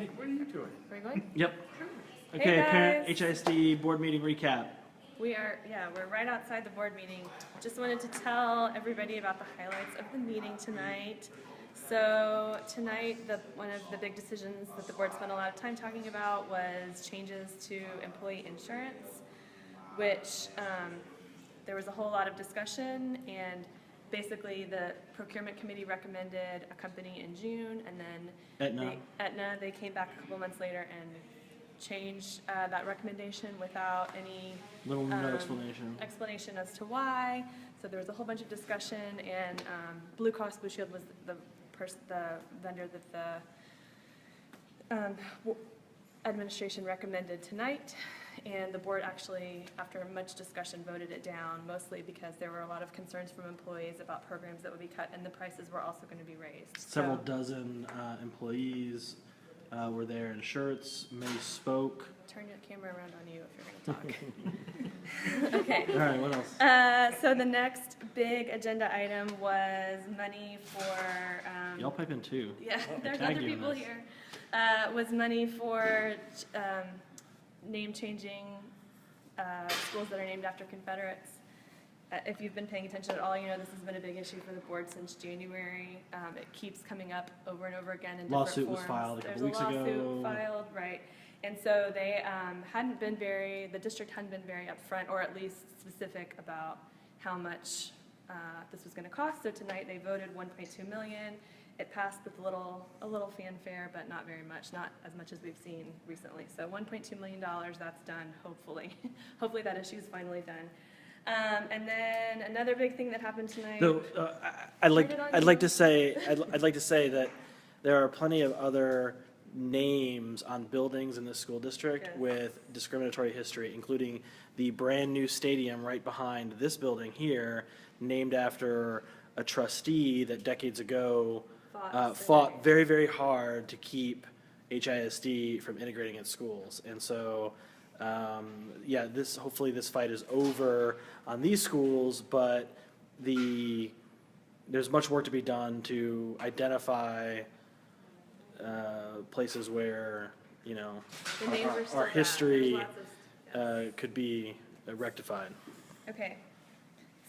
Hey, what are you doing? Are we going? Yep. Hey, Okay, guys. parent HISD board meeting recap. We're right outside the board meeting. Just wanted to tell everybody about the highlights of the meeting tonight. So tonight, one of the big decisions that the board spent a lot of time talking about was changes to employee insurance, which there was a whole lot of discussion, and basically the procurement committee recommended a company in June, and then Aetna, they came back a couple months later and changed that recommendation without any No explanation as to why. So there was a whole bunch of discussion, and Blue Cross Blue Shield was the vendor that the administration recommended tonight, and the board actually, after much discussion, voted it down, mostly because there were a lot of concerns from employees about programs that would be cut, and the prices were also going to be raised. Several dozen employees were there in shirts. May spoke. Turn your camera around on you if you're going to talk. Okay. All right, what else? So the next big agenda item was money for... Y'all pipe in too. Yeah, there's other people here. Was money for name-changing schools that are named after Confederates. If you've been paying attention at all, you know this has been a big issue for the board since January. It keeps coming up over and over again in different Lawsuit forms. was filed a couple weeks ago. There's a lawsuit filed, right. And so they the district hadn't been very upfront, or at least specific about how much this was going to cost. So tonight they voted $1.2 million. It passed with a little fanfare, but not very much, not as much as we've seen recently. So $1.2 million, that's done, hopefully. Hopefully that issue is finally done. And then another big thing that happened tonight. So I'd like to say that there are plenty of other names on buildings in this school district with discriminatory history, including the brand new stadium right behind this building here, named after a trustee that decades ago fought very, very hard to keep HISD from integrating its schools. And so, hopefully this fight is over on these schools, but there's much work to be done to identify places where, you know, our history could be rectified. Okay.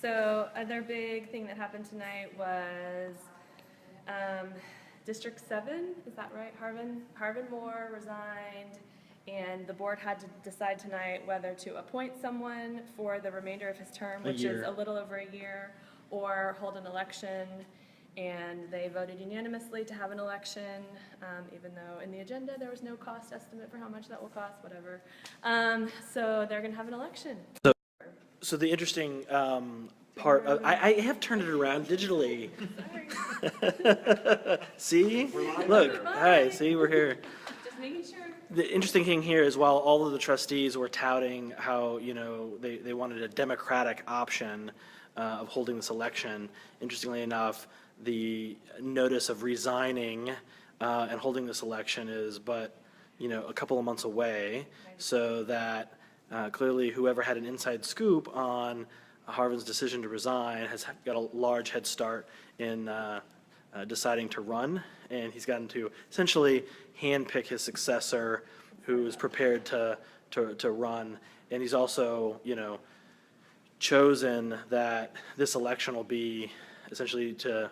So other big thing that happened tonight was District 7, is that right? Harvin Moore resigned, and the board had to decide tonight whether to appoint someone for the remainder of his term, which is a little over a year, or hold an election. And they voted unanimously to have an election, even though in the agenda there was no cost estimate for how much that will cost, whatever. So they're going to have an election. So the interesting part of, I have turned it around digitally. See? Look, hi, see, we're here. Just making sure. The interesting thing here is while all of the trustees were touting how, you know, they wanted a democratic option of holding this election, interestingly enough, the notice of resigning and holding this election is but, you know, a couple of months away, so that clearly whoever had an inside scoop on Harvin's decision to resign has got a large head start in deciding to run, and he's gotten to essentially handpick his successor who is prepared to run, and he's also, you know, chosen that this election will be essentially to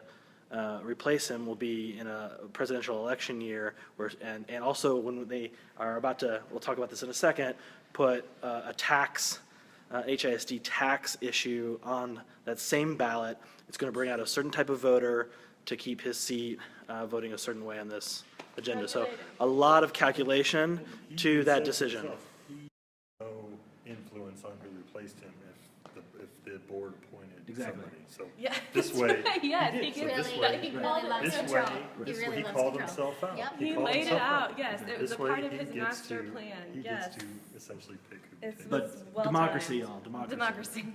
replace him will be in a presidential election year, and also when they are about to, we'll talk about this in a second, put a tax, HISD tax issue on that same ballot. It's going to bring out a certain type of voter to keep his seat voting a certain way on this agenda. So a lot of calculation to that decision. No influence on who replaced him if the board appointed somebody. So this way, he called himself out. Yep. He laid it out. Yes, it was a part of his master plan. He gets to essentially pick who. But democracy, y'all, democracy.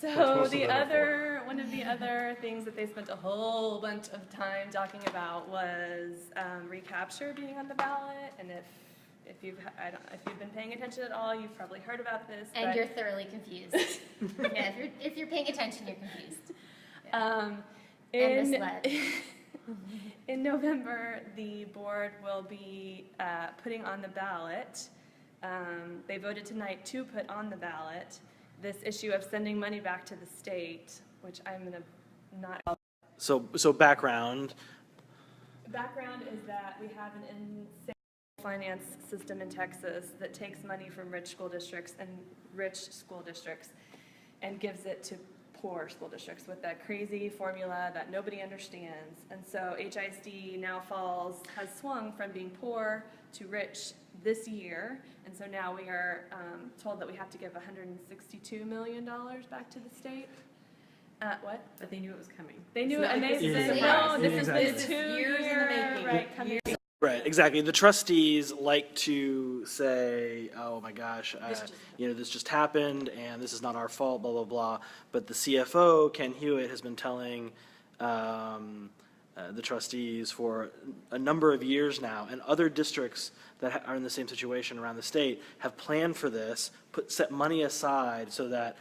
So one of the other things that they spent a whole bunch of time talking about was recapture being on the ballot, and if you've been paying attention at all, you've probably heard about this. And you're thoroughly confused. Yeah, if you're paying attention, you're confused. And misled. In November, the board will be putting on the ballot. They voted tonight to put on the ballot this issue of sending money back to the state, which I'm going to not. So background. Background is that we have an insane finance system in Texas that takes money from rich school districts and gives it to poor school districts with that crazy formula that nobody understands. And so HISD now has swung from being poor to rich this year. And so now we are told that we have to give $162 million back to the state. What? But they knew it was coming. They knew it, and they said, Yeah. no, this Exactly. is 2 years in the making. Right, coming. Right, exactly. The trustees like to say, "Oh my gosh, this just happened, and this is not our fault." Blah blah blah. But the CFO, Ken Hewitt, has been telling the trustees for a number of years now, and other districts that are in the same situation around the state have planned for this, set money aside so that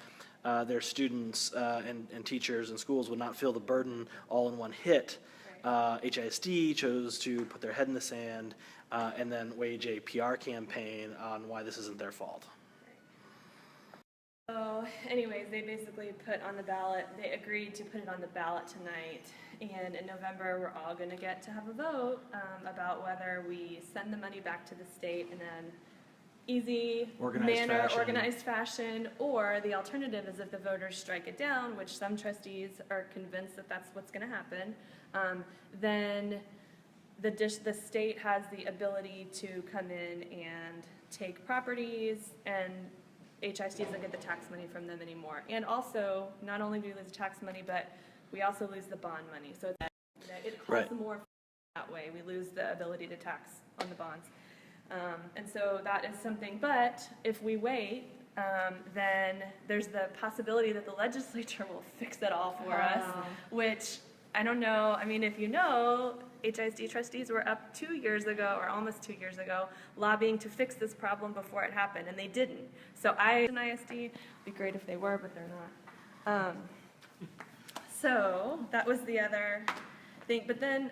their students and teachers and schools would not feel the burden all in one hit. HISD chose to put their head in the sand and then wage a PR campaign on why this isn't their fault. So anyways, they basically put on the ballot, they agreed to put it on the ballot tonight. And in November, we're all going to get to have a vote about whether we send the money back to the state in an easy organized fashion, or the alternative is if the voters strike it down, which some trustees are convinced that that's what's going to happen, then the state has the ability to come in and take properties, and HISD doesn't get the tax money from them anymore. And also, not only do we lose the tax money, but we also lose the bond money. So it costs more that way. We lose the ability to tax on the bonds. And so that is something, but if we wait, then there's the possibility that the legislature will fix it all for us, which I don't know. I mean, if you know, HISD trustees were up 2 years ago, or almost 2 years ago, lobbying to fix this problem before it happened, and they didn't. So in ISD, it'd be great if they were, but they're not. So that was the other thing. But then,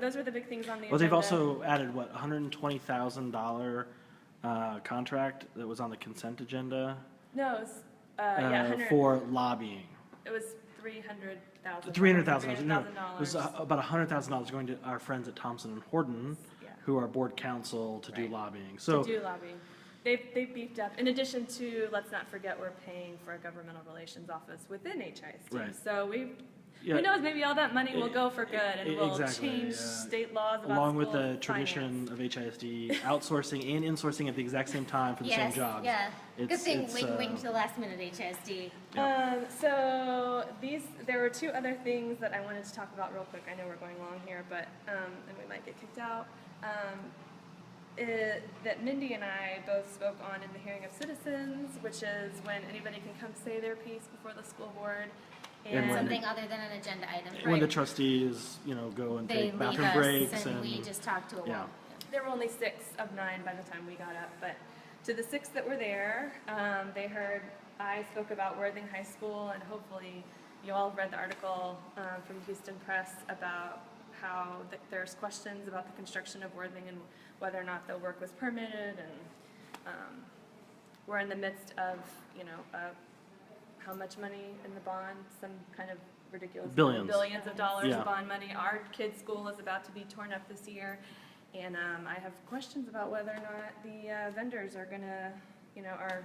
those were the big things on the agenda. Well, they've also added, what, $120,000 contract that was on the consent agenda? No, it was, yeah, 100. For lobbying. It was $300,000. $300,000. No, it was about $100,000 going to our friends at Thompson and Horton, who are board counsel to do lobbying. So to do lobbying. They've beefed up. In addition to, let's not forget, we're paying for a governmental relations office within HISD. Right. So who knows, maybe all that money will go for good and will change state laws about along with school the tradition of HISD outsourcing and insourcing at the exact same time for the same jobs. Yeah. Good thing waiting to the last minute, HISD. So there were two other things that I wanted to talk about real quick. I know we're going long here, but and we might get kicked out. That Mindy and I both spoke on in the hearing of citizens, which is when anybody can come say their piece before the school board. And something other than an agenda item. When the trustees, go and they take bathroom breaks, and we just talk to a wall. There were only 6 of 9 by the time we got up, but to the 6 that were there, they heard I spoke about Worthing High School, and hopefully you all read the article from Houston Press about how there's questions about the construction of Worthing and whether or not the work was permitted, and we're in the midst of, how much money in the bond, some kind of ridiculous billions of dollars of bond money. Our kids' school is about to be torn up this year, and I have questions about whether or not the vendors are going to, are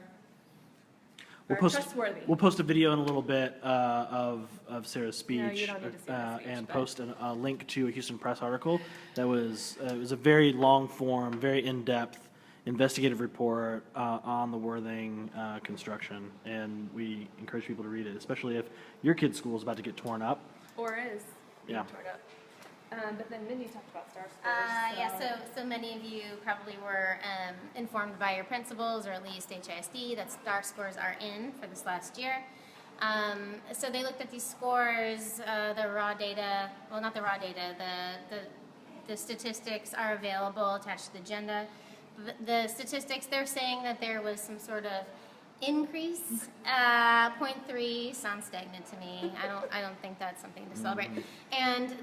trustworthy. We'll post a video in a little bit of Sarah's speech, No, you don't need to see the speech, and but post a link to a Houston Press article that was it was a very long form, very in-depth investigative report on the Worthing construction, and we encourage people to read it, especially if your kid's school is about to get torn up. Or is being torn up. But then Mindy talked about STAR scores. So many of you probably were informed by your principals, or at least HISD, that STAR scores are in for this last year. So they looked at these scores, the raw data, well, not the raw data, the statistics are available attached to the agenda. The statistics, they're saying that there was some sort of increase. 0.3 sounds stagnant to me. I don't think that's something to celebrate. And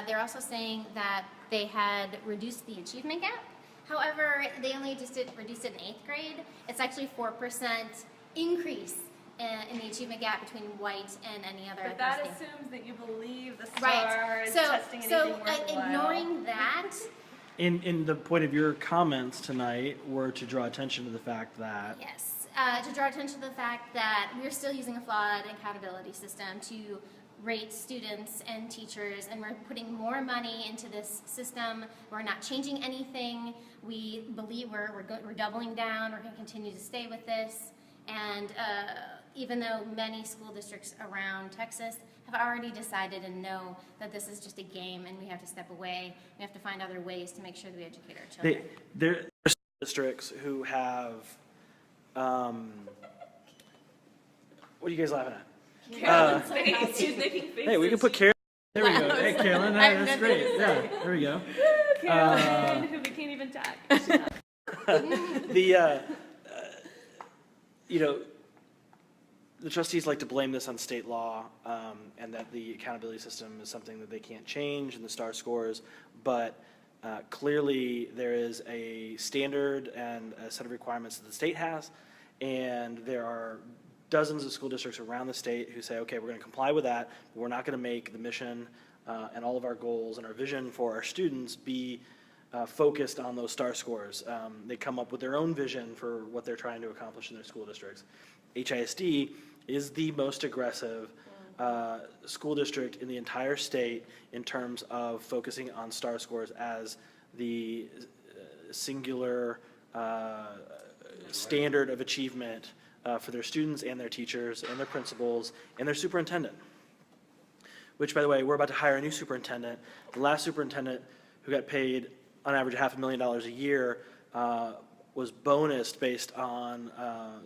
they're also saying that they had reduced the achievement gap. However, they only reduced it in 8th grade. It's actually 4% increase in the achievement gap between white and any other But that ethnicity. assumes that you believe the Right. star is So, testing anything worthwhile. ignoring that, In the point of your comments tonight were to draw attention to the fact that yes, to draw attention to the fact that we're still using a flawed accountability system to rate students and teachers, and we're putting more money into this system. We're not changing anything. We believe we're doubling down. We're going to continue to stay with this. And even though many school districts around Texas have already decided and know that this is just a game and we have to step away, we have to find other ways to make sure that we educate our children. there are districts who have, what are you guys laughing at? Carolyn's face. She's making faces. Hey, we can put Carolyn. There we go. Hey, Carolyn, that's great. Yeah, there we go. Carolyn, who we can't even talk. The trustees like to blame this on state law, and that the accountability system is something that they can't change, and the STAR scores, but clearly there is a standard and a set of requirements that the state has, and there are dozens of school districts around the state who say, okay, we're going to comply with that, but we're not going to make the mission and all of our goals and our vision for our students be focused on those STAR scores. They come up with their own vision for what they're trying to accomplish in their school districts. HISD is the most aggressive school district in the entire state in terms of focusing on STAR scores as the singular standard of achievement for their students and their teachers and their principals and their superintendent. Which, by the way, we're about to hire a new superintendent. The last superintendent, who got paid on average $500,000 a year, was bonused based on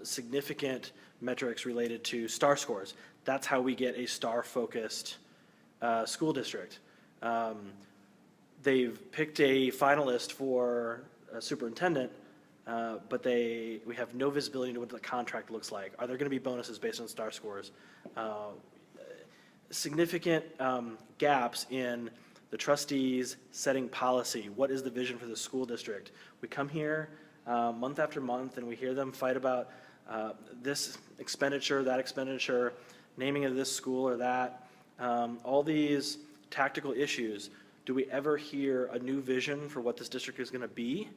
significant metrics related to STAR scores. That's how we get a STAR-focused school district. They've picked a finalist for a superintendent, but we have no visibility into what the contract looks like. Are there going to be bonuses based on STAR scores? Significant gaps in the trustees setting policy. What is the vision for the school district? We come here month after month and we hear them fight about this expenditure, that expenditure, naming of this school or that, all these tactical issues. Do we ever hear a new vision for what this district is going to be?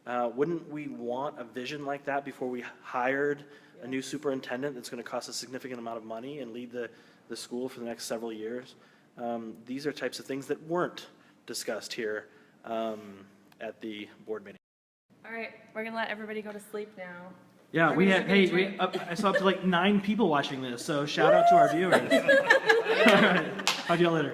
Wouldn't we want a vision like that before we hired a new superintendent that's going to cost a significant amount of money and lead the school for the next several years? These are types of things that weren't discussed here at the board meeting. All right, we're going to let everybody go to sleep now. Yeah, I saw up to like 9 people watching this, so shout out to our viewers. All right, talk to y'all later.